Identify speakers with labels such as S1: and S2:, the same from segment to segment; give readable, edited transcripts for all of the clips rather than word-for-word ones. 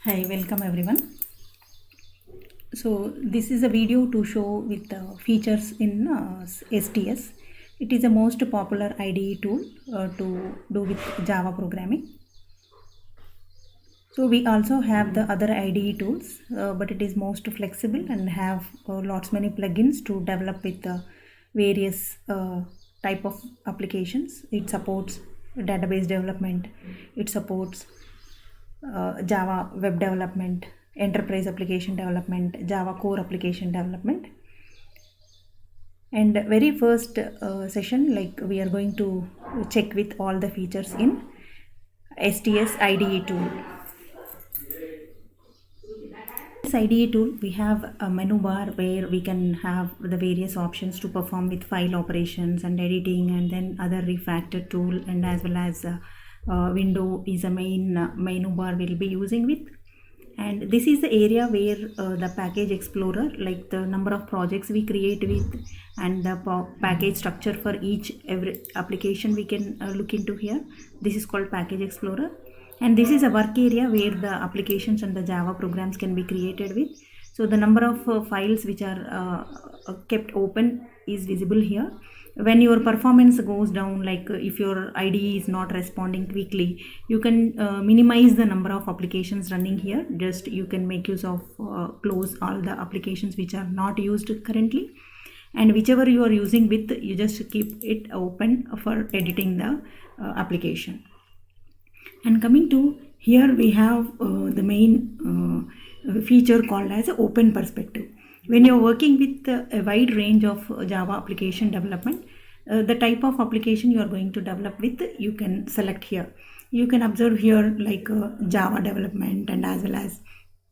S1: Hi, welcome everyone. So this is a video to show with features in STS. It is the most popular IDE tool to do with Java programming. So we also have the other IDE tools, but it is most flexible and have lots many plugins to develop with various type of applications. It supports database development. It supports Java web development, enterprise application development, Java core application development. And very first session, like we are going to check with all the features in STS IDE tool. This IDE tool, we have a menu bar where we can have the various options to perform with file operations and editing, and then other refactor tool, and as well as window is a main menu bar we'll be using with. And this is the area where the package explorer, like the number of projects we create with and the package structure for every application we can look into here. This is called package explorer, and this is a work area where the applications and the Java programs can be created with. So the number of files which are kept open is visible here. When your performance goes down, like if your IDE is not responding quickly, you can minimize the number of applications running here. Just you can make use of close all the applications which are not used currently, and whichever you are using with, you just keep it open for editing the application. And coming to here, we have the main feature called as open perspective. When you're working with a wide range of Java application development, the type of application you are going to develop with, you can select here. You can observe here like Java development and as well as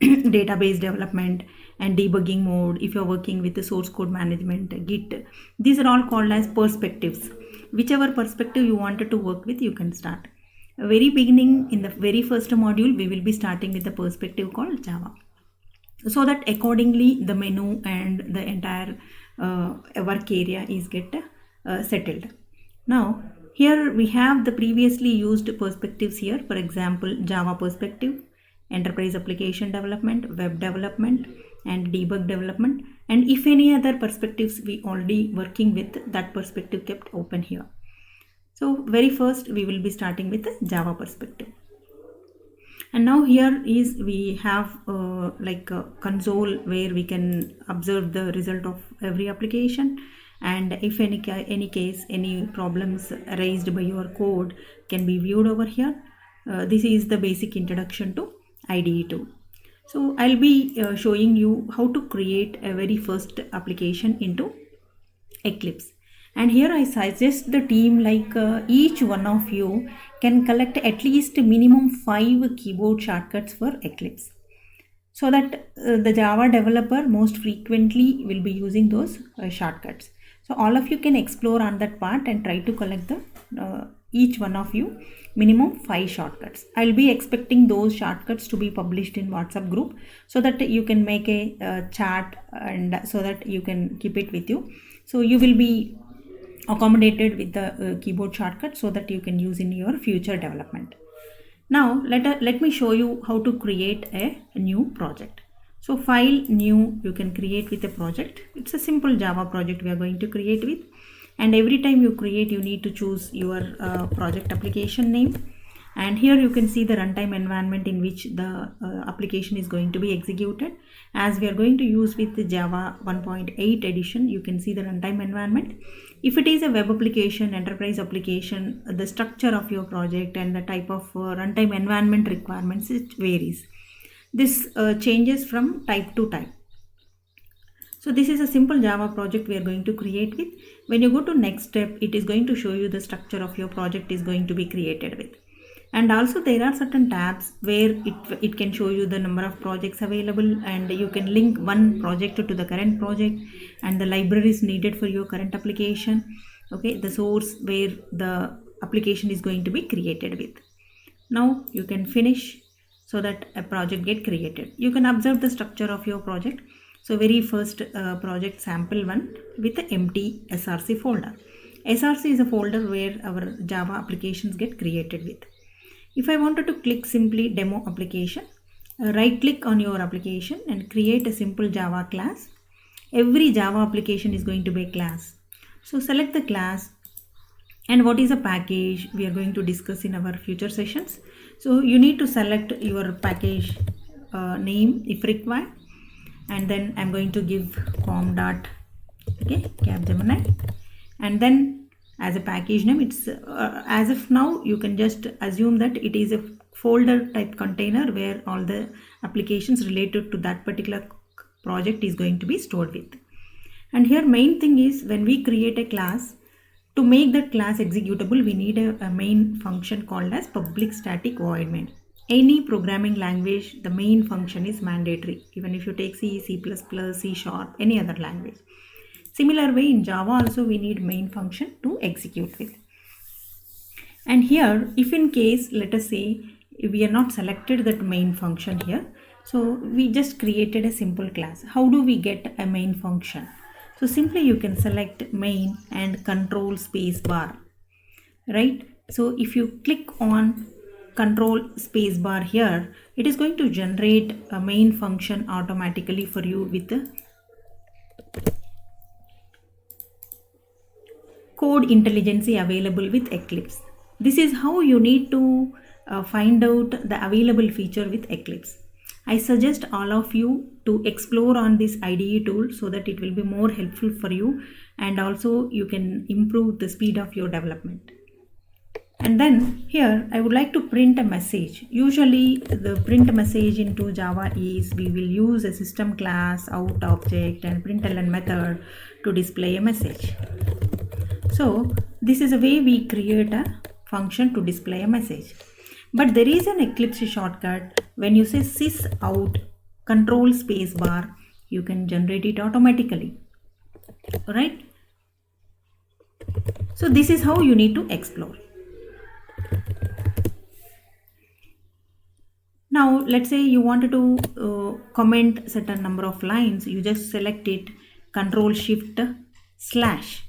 S1: database development and debugging mode. If you're working with the source code management, Git, these are all called as perspectives. Whichever perspective you wanted to work with, you can start. Very beginning, in the very first module, we will be starting with the perspective called Java, so that accordingly the menu and the entire work area is get settled. Now here we have the previously used perspectives here. For example, Java perspective, enterprise application development, web development, and debug development. And if any other perspectives we already working with, that perspective kept open here. So very first we will be starting with the Java perspective. And now here is we have like a console where we can observe the result of every application, and if any case any problems raised by your code can be viewed over here. This is the basic introduction to IDE tool. So I'll be showing you how to create a very first application into Eclipse. And here I suggest the team, like each one of you can collect at least minimum 5 keyboard shortcuts for Eclipse, so that the Java developer most frequently will be using those shortcuts. So all of you can explore on that part and try to collect the each one of you minimum 5 shortcuts. I'll be expecting those shortcuts to be published in WhatsApp group, so that you can make a chat and so that you can keep it with you. So you will be accommodated with the keyboard shortcut so that you can use in your future development. Now let me show you how to create a new project. So file, new, you can create with a project. It's a simple Java project we are going to create with, and every time you create, you need to choose your project application name. And here you can see the runtime environment in which the application is going to be executed. As we are going to use with the Java 1.8 edition, you can see the runtime environment. If it is a web application, enterprise application, the structure of your project and the type of runtime environment requirements, it varies. This changes from type to type. So this is a simple Java project we are going to create with. When you go to next step, it is going to show you the structure of your project is going to be created with. And also there are certain tabs where it can show you the number of projects available, and you can link one project to the current project and the libraries needed for your current application. Okay, the source where the application is going to be created with. Now you can finish so that a project get created. You can observe the structure of your project. So very first project sample one with the empty SRC folder. SRC is a folder where our Java applications get created with. If I wanted to click simply demo application, right click on your application and create a simple Java class. Every Java application is going to be a class. So select the class, and what is a package we are going to discuss in our future sessions. So you need to select your package name if required, and then I'm going to give com dot Capgemini, and then as a package name, it's as of now you can just assume that it is a folder type container where all the applications related to that particular project is going to be stored with. And here main thing is, when we create a class, to make that class executable, we need a main function called as public static void main. Any programming language, the main function is mandatory, even if you take C, C++, C Sharp, any other language. Similar way in Java also we need main function to execute with. And here, if in case, let us say we are not selected that main function here, so we just created a simple class. How do we get a main function? So simply you can select main and control space bar, right? So if you click on control space bar here, it is going to generate a main function automatically for you with the code intelligence available with Eclipse. This is how you need to find out the available feature with Eclipse. I suggest all of you to explore on this IDE tool so that it will be more helpful for you, and also you can improve the speed of your development. And then here I would like to print a message. Usually the print message into Java is we will use a system class, out object, and println method to display a message. So this is a way we create a function to display a message. But there is an Eclipse shortcut. When you say sysout control space bar, you can generate it automatically, right? So this is how you need to explore. Now let's say you wanted to comment certain number of lines. You just select it, control shift slash.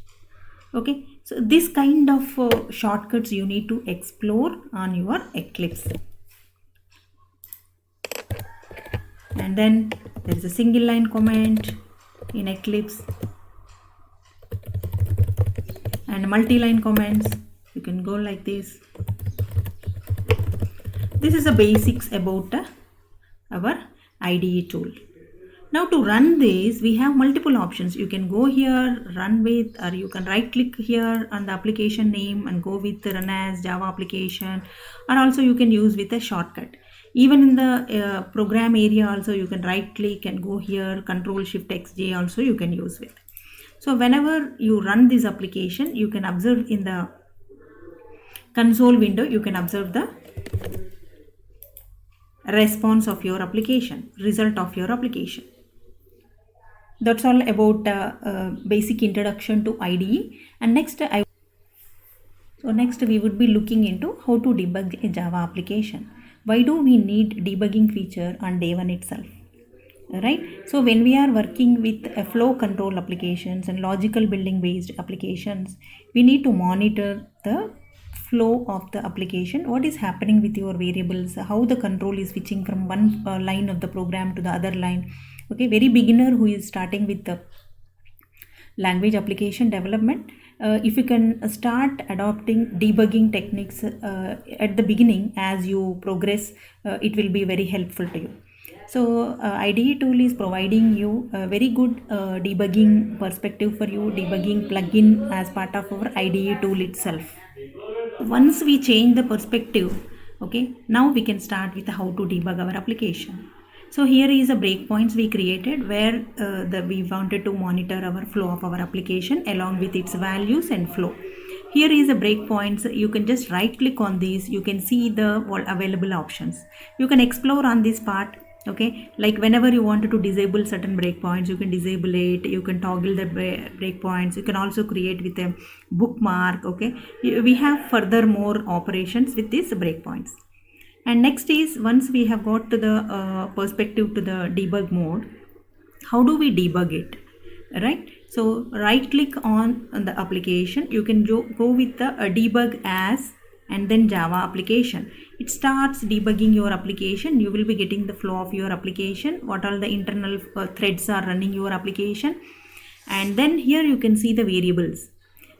S1: Okay, so this kind of shortcuts you need to explore on your Eclipse. And then there is a single line comment in Eclipse and multi-line comments. You can go like this. This is the basics about our IDE tool. Now to run this, we have multiple options. You can go here, run with, or you can right click here on the application name and go with the run as Java application, or also you can use with a shortcut. Even in the program area also you can right click and go here, control shift XJ also you can use with. So whenever you run this application, you can observe in the console window, you can observe the response of your application, result of your application. That's all about basic introduction to IDE. And next we would be looking into how to debug a Java application. Why do we need debugging feature on day one itself? Right? So when we are working with a flow control applications and logical building based applications, we need to monitor the flow of the application, what is happening with your variables, how the control is switching from one line of the program to the other line. Okay, very beginner who is starting with the language application development, if you can start adopting debugging techniques at the beginning, as you progress, it will be very helpful to you. So IDE tool is providing you a very good debugging perspective for you, debugging plugin as part of our IDE tool itself. Once we change the perspective, okay, now we can start with how to debug our application. So here is a breakpoints we created where we wanted to monitor our flow of our application along with its values and flow. Here is a breakpoints. You can just right click on these. You can see the available options. You can explore on this part. Okay, like whenever you wanted to disable certain breakpoints, you can disable it. You can toggle the breakpoints. You can also create with a bookmark. Okay, we have further more operations with these breakpoints. And next is, once we have got to the perspective to the debug mode, how do we debug it, right? So right click on the application. You can go with the debug as and then Java application. It starts debugging your application. You will be getting the flow of your application, what all the internal threads are running your application. And then here you can see the variables.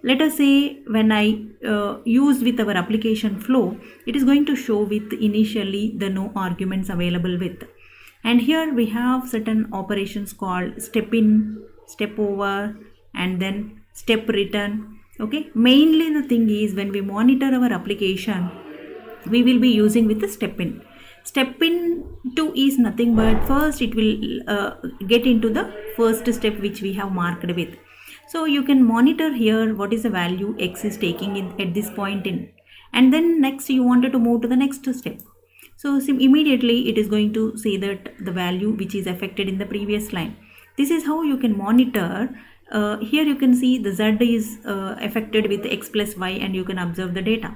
S1: Let us say when I use with our application flow, it is going to show with initially the no arguments available with. And here we have certain operations called step in, step over, and then step return. Okay, mainly the thing is when we monitor our application, we will be using with the step in. Step in 2 is nothing but first it will get into the first step which we have marked with. So you can monitor here what is the value X is taking in at this point in, and then next you wanted to move to the next step. So immediately it is going to say that the value which is affected in the previous line. This is how you can monitor. Here you can see the Z is affected with X plus Y, and you can observe the data.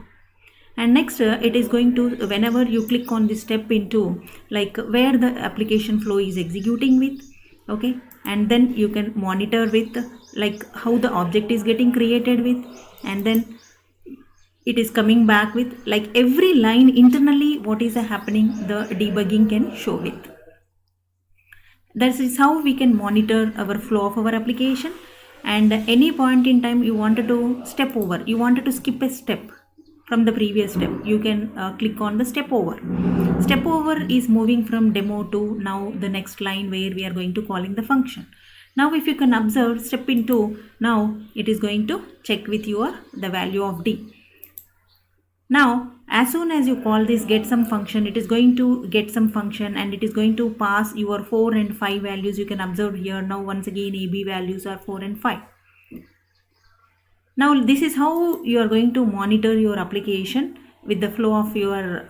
S1: And next it is going to, whenever you click on this step into, like where the application flow is executing with, okay, and then you can monitor with like how the object is getting created with, and then it is coming back with like every line internally what is happening, the debugging can show with. That is how we can monitor our flow of our application. And any point in time you wanted to step over, you wanted to skip a step from the previous step, you can click on the step over. Step over is moving from demo to now the next line where we are going to calling the function. Now if you can observe step into, now it is going to check with your the value of D. Now as soon as you call this get some function, it is going to get some function and it is going to pass your 4 and 5 values. You can observe here now once again AB values are 4 and 5. Now this is how you are going to monitor your application with the flow of your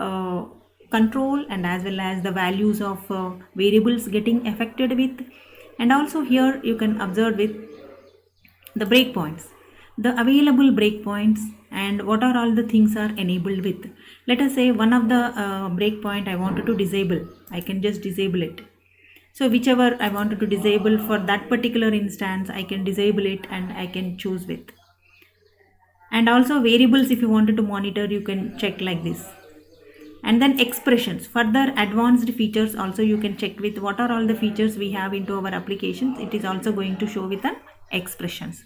S1: control, and as well as the values of variables getting affected with. And also here you can observe with the breakpoints, the available breakpoints, and what are all the things are enabled with. Let us say one of the breakpoint I wanted to disable, I can just disable it. So whichever I wanted to disable for that particular instance, I can disable it and I can choose with. And also variables, if you wanted to monitor, you can check like this. And then expressions, further advanced features also you can check with what are all the features we have into our applications. It is also going to show with an expressions.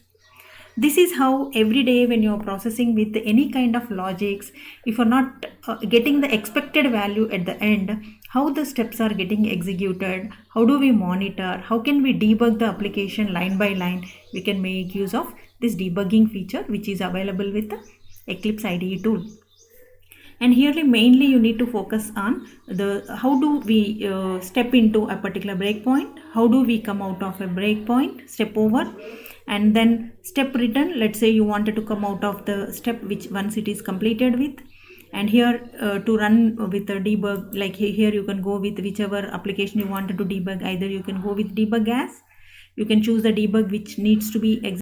S1: This is how every day when you are processing with any kind of logics, if you are not getting the expected value at the end, how the steps are getting executed, how do we monitor, how can we debug the application line by line, we can make use of this debugging feature which is available with the Eclipse IDE tool. And here mainly you need to focus on the how do we step into a particular breakpoint, how do we come out of a breakpoint, step over, and then step return. Let's say you wanted to come out of the step which once it is completed with, and here to run with the debug, like here you can go with whichever application you wanted to debug. Either you can go with debug as, you can choose the debug which needs to be